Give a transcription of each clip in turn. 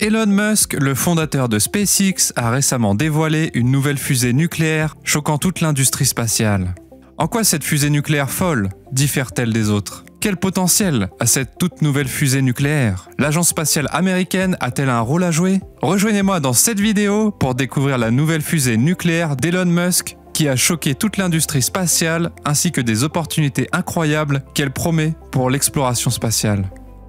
Elon Musk, le fondateur de SpaceX, a récemment dévoilé une nouvelle fusée nucléaire choquant toute l'industrie spatiale. En quoi cette fusée nucléaire folle diffère-t-elle des autres? Quel potentiel a cette toute nouvelle fusée nucléaire? L'agence spatiale américaine a-t-elle un rôle à jouer? Rejoignez-moi dans cette vidéo pour découvrir la nouvelle fusée nucléaire d'Elon Musk qui a choqué toute l'industrie spatiale ainsi que des opportunités incroyables qu'elle promet pour l'exploration spatiale.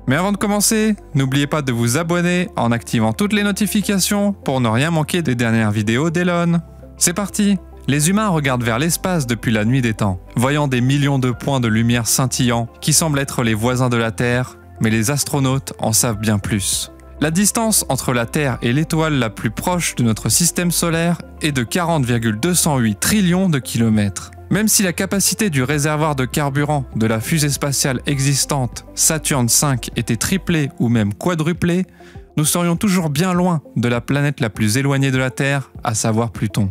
Mais avant de commencer, n'oubliez pas de vous abonner en activant toutes les notifications pour ne rien manquer des dernières vidéos d'Elon. C'est parti! Les humains regardent vers l'espace depuis la nuit des temps, voyant des millions de points de lumière scintillants qui semblent être les voisins de la Terre, mais les astronautes en savent bien plus. La distance entre la Terre et l'étoile la plus proche de notre système solaire est de 40,208 trillions de kilomètres. Même si la capacité du réservoir de carburant de la fusée spatiale existante Saturn V était triplée ou même quadruplée, nous serions toujours bien loin de la planète la plus éloignée de la Terre, à savoir Pluton.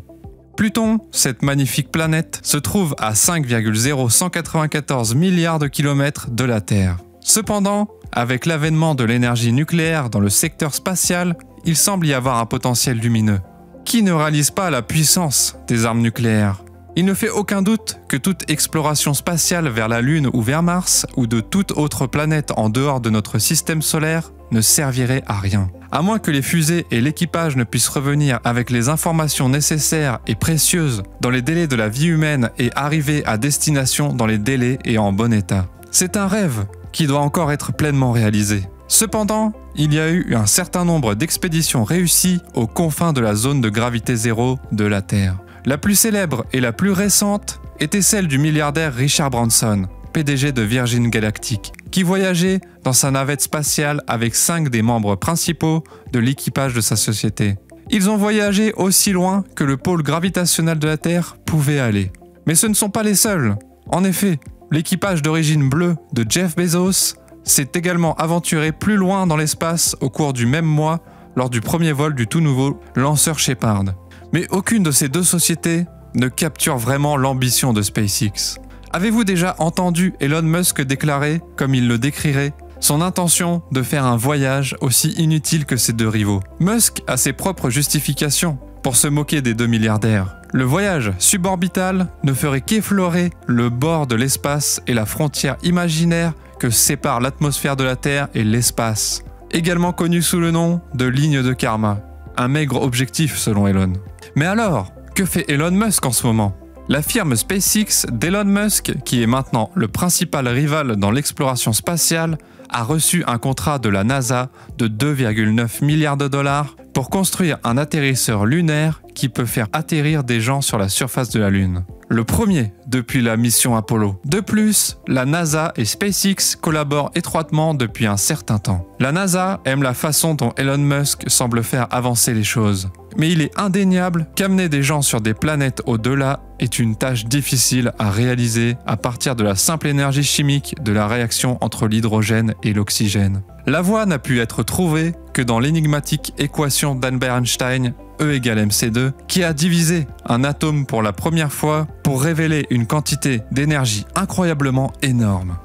Pluton, cette magnifique planète, se trouve à 5,0194 milliards de kilomètres de la Terre. Cependant, avec l'avènement de l'énergie nucléaire dans le secteur spatial, il semble y avoir un potentiel lumineux. Qui ne réalise pas la puissance des armes nucléaires? Il ne fait aucun doute que toute exploration spatiale vers la Lune ou vers Mars, ou de toute autre planète en dehors de notre système solaire, ne servirait à rien. À moins que les fusées et l'équipage ne puissent revenir avec les informations nécessaires et précieuses dans les délais de la vie humaine et arriver à destination dans les délais et en bon état. C'est un rêve qui doit encore être pleinement réalisé. Cependant, il y a eu un certain nombre d'expéditions réussies aux confins de la zone de gravité zéro de la Terre. La plus célèbre et la plus récente était celle du milliardaire Richard Branson, PDG de Virgin Galactic, qui voyageait dans sa navette spatiale avec 5 des membres principaux de l'équipage de sa société. Ils ont voyagé aussi loin que le pôle gravitationnel de la Terre pouvait aller. Mais ce ne sont pas les seuls. En effet, l'équipage d'origine bleue de Jeff Bezos s'est également aventuré plus loin dans l'espace au cours du même mois lors du premier vol du tout nouveau lanceur Shepard. Mais aucune de ces deux sociétés ne capture vraiment l'ambition de SpaceX. Avez-vous déjà entendu Elon Musk déclarer, comme il le décrirait, son intention de faire un voyage aussi inutile que ses deux rivaux? Musk a ses propres justifications pour se moquer des deux milliardaires. Le voyage suborbital ne ferait qu'effleurer le bord de l'espace et la frontière imaginaire que sépare l'atmosphère de la Terre et l'espace, également connu sous le nom de ligne de karma. Un maigre objectif selon Elon. Mais alors, que fait Elon Musk en ce moment? La firme SpaceX d'Elon Musk, qui est maintenant le principal rival dans l'exploration spatiale, a reçu un contrat de la NASA de 2,9 milliards de dollars pour construire un atterrisseur lunaire qui peut faire atterrir des gens sur la surface de la Lune. Le premier depuis la mission Apollo. De plus, la NASA et SpaceX collaborent étroitement depuis un certain temps. La NASA aime la façon dont Elon Musk semble faire avancer les choses. Mais il est indéniable qu'amener des gens sur des planètes au-delà est une tâche difficile à réaliser à partir de la simple énergie chimique de la réaction entre l'hydrogène et l'oxygène. La voie n'a pu être trouvée que dans l'énigmatique équation d'Albert Einstein, E égale mc2, qui a divisé un atome pour la première fois pour révéler une quantité d'énergie incroyablement énorme.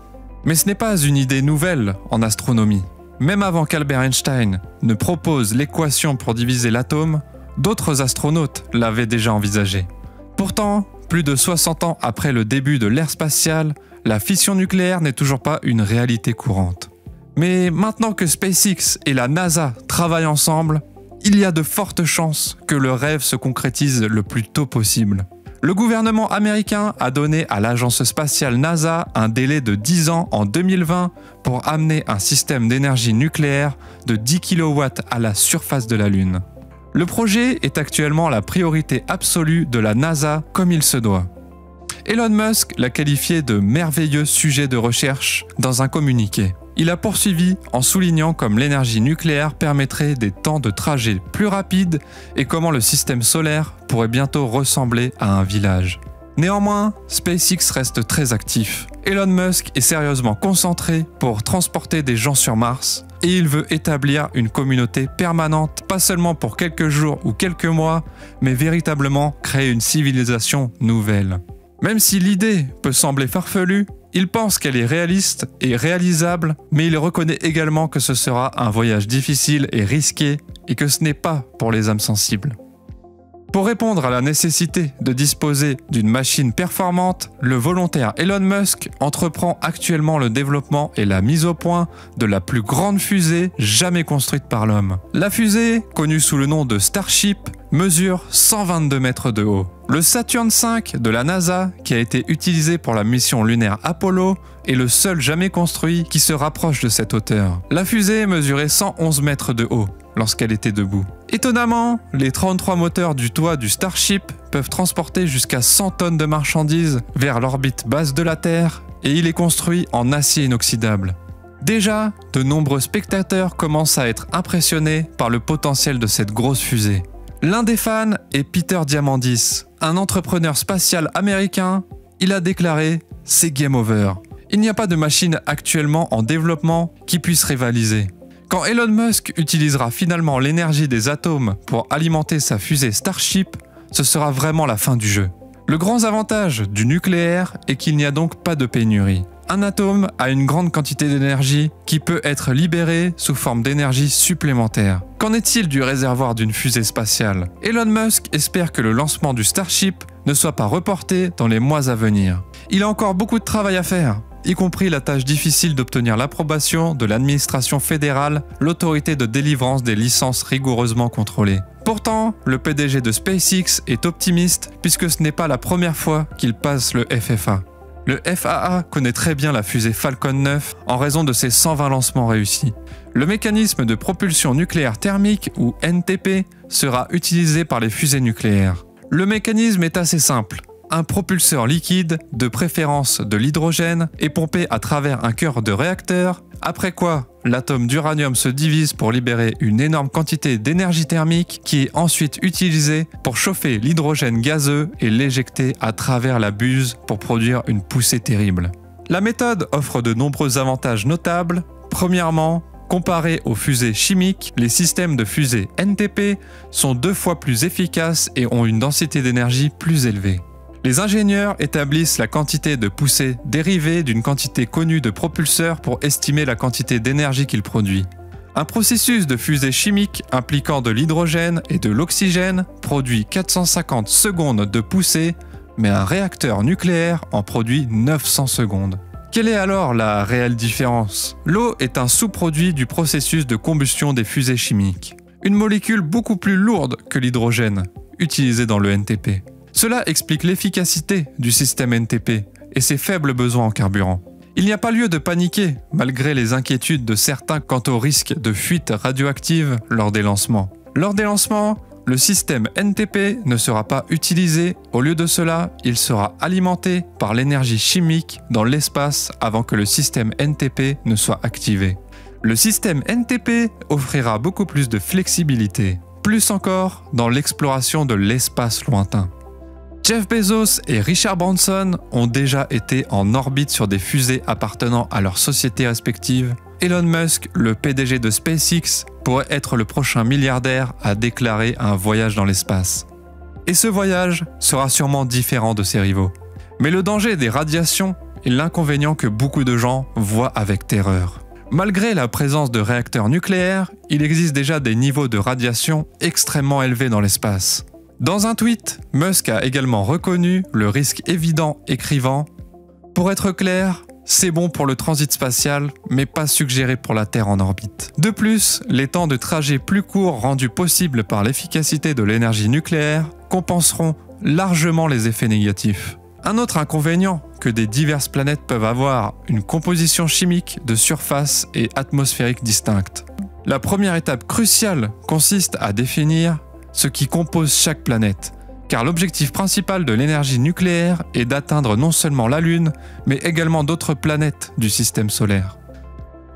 Mais ce n'est pas une idée nouvelle en astronomie. Même avant qu'Albert Einstein ne propose l'équation pour diviser l'atome, d'autres astronautes l'avaient déjà envisagé. Pourtant, plus de 60 ans après le début de l'ère spatiale, la fission nucléaire n'est toujours pas une réalité courante. Mais maintenant que SpaceX et la NASA travaillent ensemble, il y a de fortes chances que le rêve se concrétise le plus tôt possible. Le gouvernement américain a donné à l'agence spatiale NASA un délai de 10 ans en 2020 pour amener un système d'énergie nucléaire de 10 kW à la surface de la Lune. Le projet est actuellement la priorité absolue de la NASA comme il se doit. Elon Musk l'a qualifié de merveilleux sujet de recherche dans un communiqué. Il a poursuivi en soulignant comme l'énergie nucléaire permettrait des temps de trajet plus rapides et comment le système solaire pourrait bientôt ressembler à un village. Néanmoins, SpaceX reste très actif. Elon Musk est sérieusement concentré pour transporter des gens sur Mars et il veut établir une communauté permanente, pas seulement pour quelques jours ou quelques mois, mais véritablement créer une civilisation nouvelle. Même si l'idée peut sembler farfelue, Il pense qu'elle est réaliste et réalisable, mais il reconnaît également que ce sera un voyage difficile et risqué et que ce n'est pas pour les âmes sensibles. Pour répondre à la nécessité de disposer d'une machine performante, le volontaire Elon Musk entreprend actuellement le développement et la mise au point de la plus grande fusée jamais construite par l'homme. La fusée, connue sous le nom de Starship, mesure 122 mètres de haut. Le Saturn V de la NASA, qui a été utilisé pour la mission lunaire Apollo, est le seul jamais construit qui se rapproche de cette hauteur. La fusée mesurait 111 mètres de haut lorsqu'elle était debout. Étonnamment, les 33 moteurs du toit du Starship peuvent transporter jusqu'à 100 tonnes de marchandises vers l'orbite basse de la Terre et il est construit en acier inoxydable. Déjà, de nombreux spectateurs commencent à être impressionnés par le potentiel de cette grosse fusée. L'un des fans est Peter Diamandis, un entrepreneur spatial américain. Il a déclaré « C'est game over ». Il n'y a pas de machine actuellement en développement qui puisse rivaliser. Quand Elon Musk utilisera finalement l'énergie des atomes pour alimenter sa fusée Starship, ce sera vraiment la fin du jeu. Le grand avantage du nucléaire est qu'il n'y a donc pas de pénurie. Un atome a une grande quantité d'énergie qui peut être libérée sous forme d'énergie supplémentaire. Qu'en est-il du réservoir d'une fusée spatiale? Elon Musk espère que le lancement du Starship ne soit pas reporté dans les mois à venir. Il a encore beaucoup de travail à faire, y compris la tâche difficile d'obtenir l'approbation de l'administration fédérale, l'autorité de délivrance des licences rigoureusement contrôlées. Pourtant, le PDG de SpaceX est optimiste puisque ce n'est pas la première fois qu'il passe le FFA. Le FAA connaît très bien la fusée Falcon 9 en raison de ses 120 lancements réussis. Le mécanisme de propulsion nucléaire thermique, ou NTP, sera utilisé par les fusées nucléaires. Le mécanisme est assez simple. Un propulseur liquide, de préférence de l'hydrogène, est pompé à travers un cœur de réacteur, après quoi l'atome d'uranium se divise pour libérer une énorme quantité d'énergie thermique qui est ensuite utilisée pour chauffer l'hydrogène gazeux et l'éjecter à travers la buse pour produire une poussée terrible. La méthode offre de nombreux avantages notables. Premièrement, comparé aux fusées chimiques, les systèmes de fusées NTP sont 2 fois plus efficaces et ont une densité d'énergie plus élevée. Les ingénieurs établissent la quantité de poussée dérivée d'une quantité connue de propulseur pour estimer la quantité d'énergie qu'il produit. Un processus de fusée chimique impliquant de l'hydrogène et de l'oxygène produit 450 secondes de poussée, mais un réacteur nucléaire en produit 900 secondes. Quelle est alors la réelle différence? L'eau est un sous-produit du processus de combustion des fusées chimiques. Une molécule beaucoup plus lourde que l'hydrogène, utilisée dans le NTP. Cela explique l'efficacité du système NTP et ses faibles besoins en carburant. Il n'y a pas lieu de paniquer, malgré les inquiétudes de certains quant au risque de fuite radioactive lors des lancements. Lors des lancements, le système NTP ne sera pas utilisé. Au lieu de cela, il sera alimenté par l'énergie chimique dans l'espace avant que le système NTP ne soit activé. Le système NTP offrira beaucoup plus de flexibilité, plus encore dans l'exploration de l'espace lointain. Jeff Bezos et Richard Branson ont déjà été en orbite sur des fusées appartenant à leurs sociétés respectives. Elon Musk, le PDG de SpaceX, pourrait être le prochain milliardaire à déclarer un voyage dans l'espace. Et ce voyage sera sûrement différent de ses rivaux. Mais le danger des radiations est l'inconvénient que beaucoup de gens voient avec terreur. Malgré la présence de réacteurs nucléaires, il existe déjà des niveaux de radiation extrêmement élevés dans l'espace. Dans un tweet, Musk a également reconnu le risque évident, écrivant « Pour être clair, c'est bon pour le transit spatial, mais pas suggéré pour la Terre en orbite. » De plus, les temps de trajet plus courts rendus possibles par l'efficacité de l'énergie nucléaire compenseront largement les effets négatifs. Un autre inconvénient que des diverses planètes peuvent avoir une composition chimique de surface et atmosphérique distinctes. La première étape cruciale consiste à définir ce qui compose chaque planète, car l'objectif principal de l'énergie nucléaire est d'atteindre non seulement la Lune, mais également d'autres planètes du système solaire.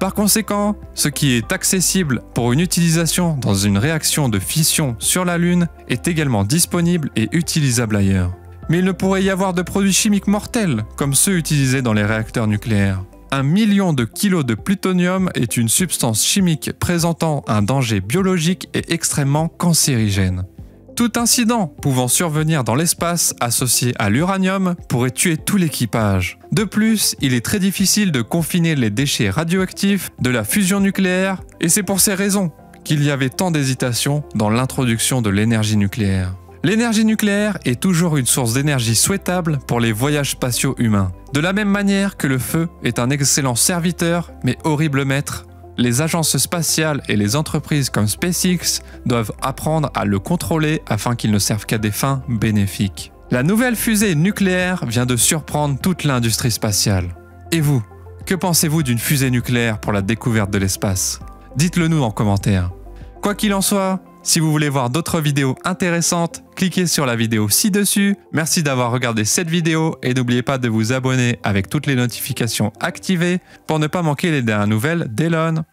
Par conséquent, ce qui est accessible pour une utilisation dans une réaction de fission sur la Lune est également disponible et utilisable ailleurs. Mais il ne pourrait y avoir de produits chimiques mortels, comme ceux utilisés dans les réacteurs nucléaires. 1 million de kilos de plutonium est une substance chimique présentant un danger biologique et extrêmement cancérigène. Tout incident pouvant survenir dans l'espace associé à l'uranium pourrait tuer tout l'équipage. De plus, il est très difficile de confiner les déchets radioactifs de la fusion nucléaire et c'est pour ces raisons qu'il y avait tant d'hésitation dans l'introduction de l'énergie nucléaire. L'énergie nucléaire est toujours une source d'énergie souhaitable pour les voyages spatiaux humains. De la même manière que le feu est un excellent serviteur mais horrible maître, les agences spatiales et les entreprises comme SpaceX doivent apprendre à le contrôler afin qu'il ne serve qu'à des fins bénéfiques. La nouvelle fusée nucléaire vient de surprendre toute l'industrie spatiale. Et vous, que pensez-vous d'une fusée nucléaire pour la découverte de l'espace? Dites-le nous en commentaire. Quoi qu'il en soit, si vous voulez voir d'autres vidéos intéressantes, cliquez sur la vidéo ci-dessus. Merci d'avoir regardé cette vidéo et n'oubliez pas de vous abonner avec toutes les notifications activées pour ne pas manquer les dernières nouvelles d'Elon.